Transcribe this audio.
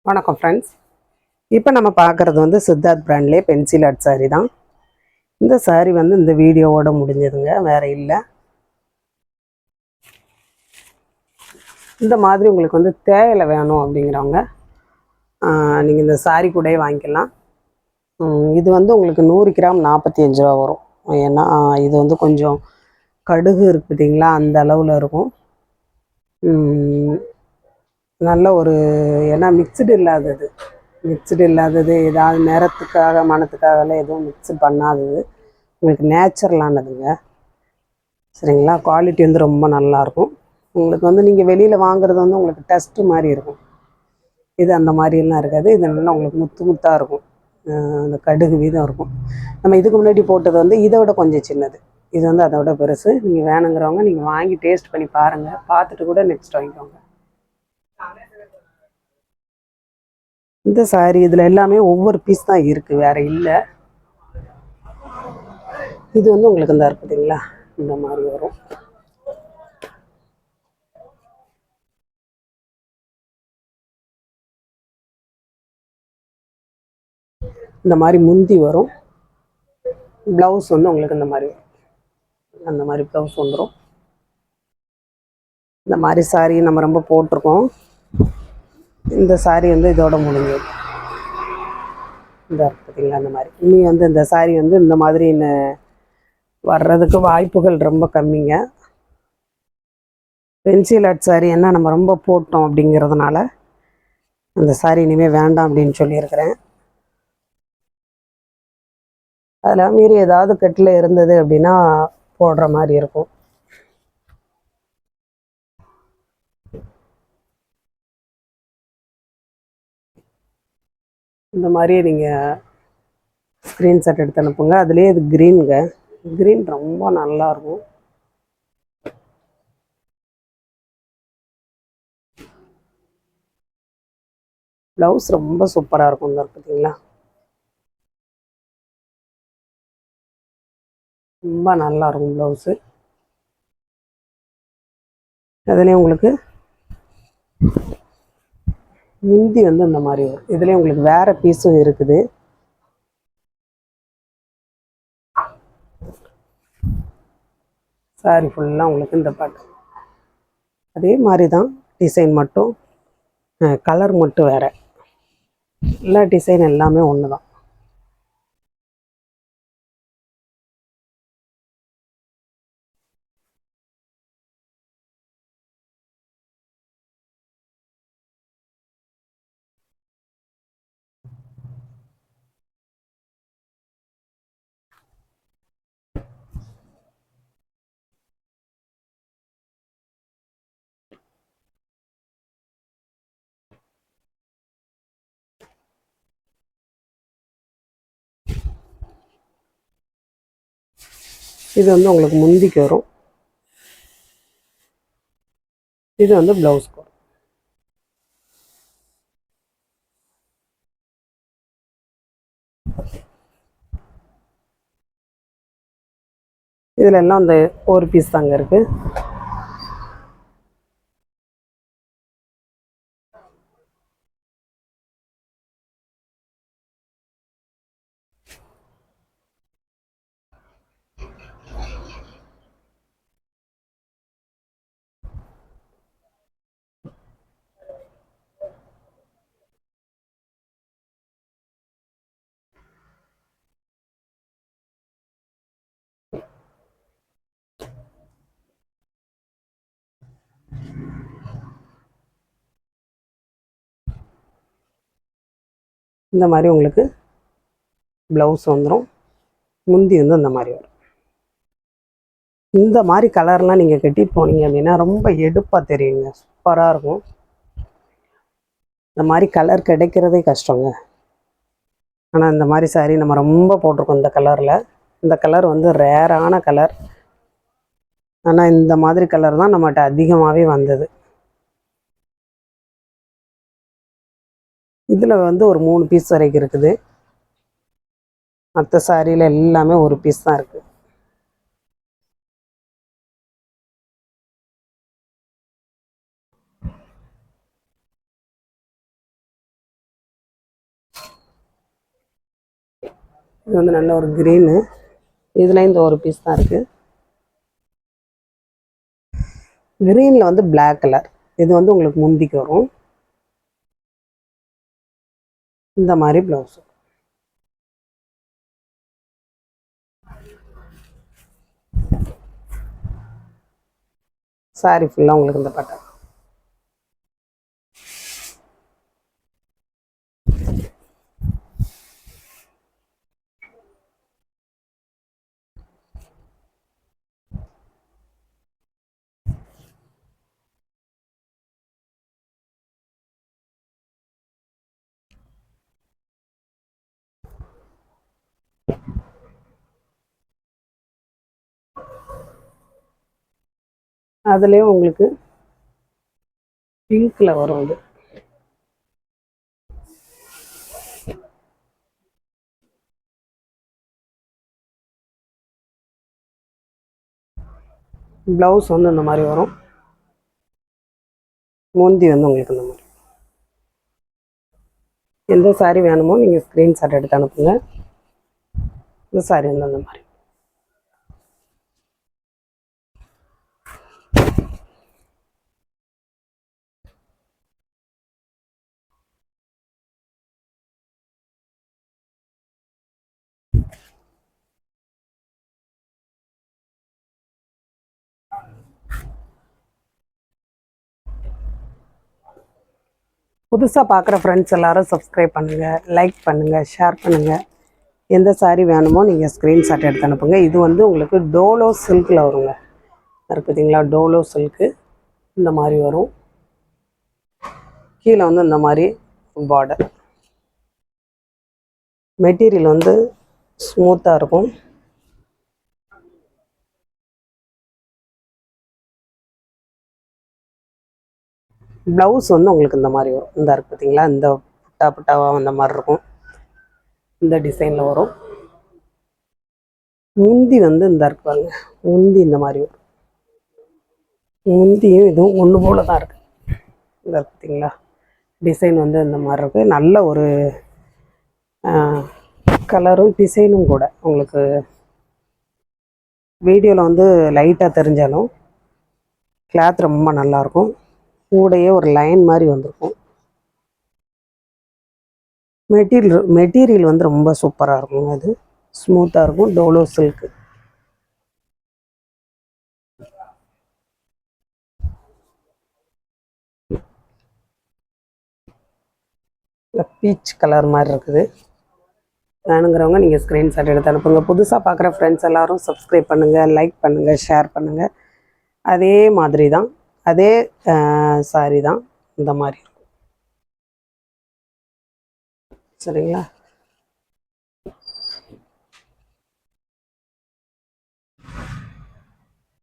வணக்கம் ஃப்ரெண்ட்ஸ். இப்போ நம்ம பார்க்குறது வந்து சித்தார்த் பிராண்ட்லேயே பென்சில் ஆர்ட் சாரீ தான். இந்த சாரீ வந்து இந்த வீடியோவோட முடிஞ்சதுங்க, வேறு இல்லை. இந்த மாதிரி உங்களுக்கு வந்து தேயிலை வேணும் அப்படிங்கிறவங்க நீங்கள் இந்த சாரீ கூடயே வாங்கிக்கலாம். இது வந்து உங்களுக்கு 100 கிராம் 45 ரூபா வரும். ஏன்னா இது வந்து கொஞ்சம் கடுகு இருக்குது பார்த்தீங்களா, அந்த அளவில் இருக்கும். நல்ல ஒரு ஏன்னா மிக்சடு இல்லாதது ஏதாவது நிறத்துக்காக மனத்துக்காகலாம் எதுவும் மிக்ஸு பண்ணாதது, உங்களுக்கு நேச்சுரலானதுங்க. சரிங்களா, குவாலிட்டி வந்து ரொம்ப நல்லாயிருக்கும். உங்களுக்கு வந்து நீங்கள் வெளியில் வாங்குறது வந்து உங்களுக்கு டஸ்ட்டு மாதிரி இருக்கும். இது அந்த மாதிரிலாம் இருக்காது. இது நல்லா உங்களுக்கு முத்து முத்தாக இருக்கும். அந்த கடுகு வீதம் இருக்கும். நம்ம இதுக்கு முன்னாடி போட்டது வந்து இதை விட கொஞ்சம் சின்னது. இது வந்து அதை விட பெருசு. நீங்கள் வேணுங்கிறவங்க நீங்கள் வாங்கி டேஸ்ட் பண்ணி பாருங்கள். பார்த்துட்டு கூட நெக்ஸ்ட் வாங்கிக்கோங்க. இந்த சாரீ இதில் எல்லாமே ஒவ்வொரு பீஸ் தான் இருக்குது, வேறு இல்லை. இது வந்து உங்களுக்கு இந்த இருக்குதுங்களா, இந்த மாதிரி வரும். இந்த மாதிரி முந்தி வரும். ப்ளவுஸ் வந்து உங்களுக்கு இந்த மாதிரி வரும். அந்த மாதிரி ப்ளவுஸ் வந்துடும். இந்த மாதிரி சாரீ நம்ம ரொம்ப போட்டிருக்கோம். இந்த சாரீ வந்து இதோட முடிஞ்சது. இந்த பார்த்தீங்களா, அந்த மாதிரி இனி வந்து இந்த சாரீ வந்து இந்த மாதிரி வர்றதுக்கு வாய்ப்புகள் ரொம்ப கம்மிங்க. பென்சில் ஆர்ட் சாரீ என்ன நம்ம ரொம்ப போட்டோம் அப்படிங்கிறதுனால அந்த சாரீ இனிமேல் வேண்டாம் அப்படின்னு சொல்லியிருக்கிறேன். அதில் மீறி ஏதாவது கட்டில் இருந்தது அப்படின்னா போடுற மாதிரி இருக்கும். இந்த மாதிரி நீங்கள் ஸ்க்ரீன்ஷாட் எடுத்து அனுப்புங்க. அதுலேயே இது க்ரீனுங்க. க்ரீன் ரொம்ப நல்லாயிருக்கும். ப்ளவுஸ் ரொம்ப சூப்பராக இருக்கும். இந்த பார்த்தீங்களா, ரொம்ப நல்லாயிருக்கும் ப்ளவுஸு. அதுலேயும் உங்களுக்கு முந்தி வந்து இந்த மாதிரி வரும். இதுலேயும் உங்களுக்கு வேறு பீஸும் இருக்குது. சாரி ஃபுல்லாக உங்களுக்கு இந்த பாட்டு அதே மாதிரி தான். டிசைன் மட்டும் கலர் மட்டும் வேறு. எல்லா டிசைன் எல்லாமே ஒன்று தான். இது வந்து உங்களுக்கு முந்திக்கு வரும். இது வந்து ப்ளவுஸ்க்கு வரும். இதில் எல்லாம் அந்த ஒரு பீஸ் தாங்க இருக்குது. இந்த மாதிரி உங்களுக்கு ப்ளவுஸ் வந்துடும். முந்தி வந்து இந்த மாதிரி வரும். இந்த மாதிரி கலர்லாம் நீங்கள் கட்டிட்டு போனீங்க அப்படின்னா ரொம்ப எடுப்பாக தெரியுங்க, சூப்பராக இருக்கும். இந்த மாதிரி கலர் கிடைக்கிறதே கஷ்டங்க. ஆனால் இந்த மாதிரி சாரீ நம்ம ரொம்ப போட்டிருக்கோம் இந்த கலரில். இந்த கலர் வந்து ரேரான கலர். ஆனால் இந்த மாதிரி கலர் தான் நம்மகிட்ட அதிகமாகவே வந்தது. இதில் வந்து ஒரு 3 பீஸ் வரைக்கும் இருக்குது. மற்ற சாரியில் எல்லாமே ஒரு பீஸ் தான் இருக்குது. இது வந்து நல்ல ஒரு க்ரீனு. இதில் இந்த ஒரு பீஸ் தான் இருக்குது. க்ரீனில் வந்து பிளாக் கலர். இது வந்து உங்களுக்கு முந்திக்கு வரும். இந்த மாதிரி ப்ளவுஸு. சாரி ஃபுல்லாக உங்களுக்கு இந்த பட்டன். அதுலேயே உங்களுக்கு பிங்க்ல வரும். இது ப்ளவுஸ் வந்து இந்த மாதிரி வரும். முந்தி வந்து உங்களுக்கு இந்த மாதிரி. எந்த சாரீ வேணுமோ நீங்கள் ஸ்க்ரீன்ஷாட் எடுத்து அனுப்புங்க. இந்த சாரீ வந்து அந்த மாதிரி. புதுசாக பார்க்குற ஃப்ரெண்ட்ஸ் எல்லோரும் சப்ஸ்கிரைப் பண்ணுங்கள், லைக் பண்ணுங்கள், ஷேர் பண்ணுங்கள். எந்த சாரீ வேணுமோ நீங்கள் ஸ்க்ரீன்ஷாட் எடுத்து அனுப்புங்க. இது வந்து உங்களுக்கு டோலோ சில்கில் வருங்க. இருக்குதுங்களா, டோலோ சில்க்கு இந்த மாதிரி வரும். கீழே வந்து இந்த மாதிரி பார்டர். மெட்டீரியல் வந்து ஸ்மூத்தாக இருக்கும். ப்ளவுஸ் வந்து உங்களுக்கு இந்த மாதிரி வரும். இந்த இருக்குது பார்த்தீங்களா, இந்த புட்டா புட்டாவாக அந்த மாதிரி இருக்கும். இந்த டிசைனில் வரும். முந்தி வந்து இந்த இருக்கு பாருங்க, முந்தி இந்த மாதிரி வரும். முந்தியும் இதுவும் ஒன்று போல தான் இருக்குது. இந்த இருக்கு பார்த்தீங்களா, டிசைன் வந்து இந்த மாதிரி இருக்குது. நல்ல ஒரு கலரும் டிசைனும் கூட. உங்களுக்கு வீடியோவில் வந்து லைட்டாக தெரிஞ்சாலும் கிளாத் ரொம்ப நல்லாயிருக்கும். கூடையே ஒரு லைன் மாதிரி வந்திருக்கும். மெட்டீரியல் வந்து ரொம்ப சூப்பராக இருக்கும். அது ஸ்மூத்தாக இருக்கும். டோலோ சில்க்கு. பீச் கலர் மாதிரி இருக்குது. வேணுங்கிறவங்க நீங்கள் ஸ்க்ரீன்ஷாட் எடுத்து அனுப்புங்க. புதுசாக பார்க்குற ஃப்ரெண்ட்ஸ் எல்லோரும் சப்ஸ்கிரைப் பண்ணுங்கள், லைக் பண்ணுங்கள், ஷேர் பண்ணுங்கள். அதே மாதிரி தான், அதே சாரி தான் இந்த மாதிரி இருக்கும். சரிங்களா?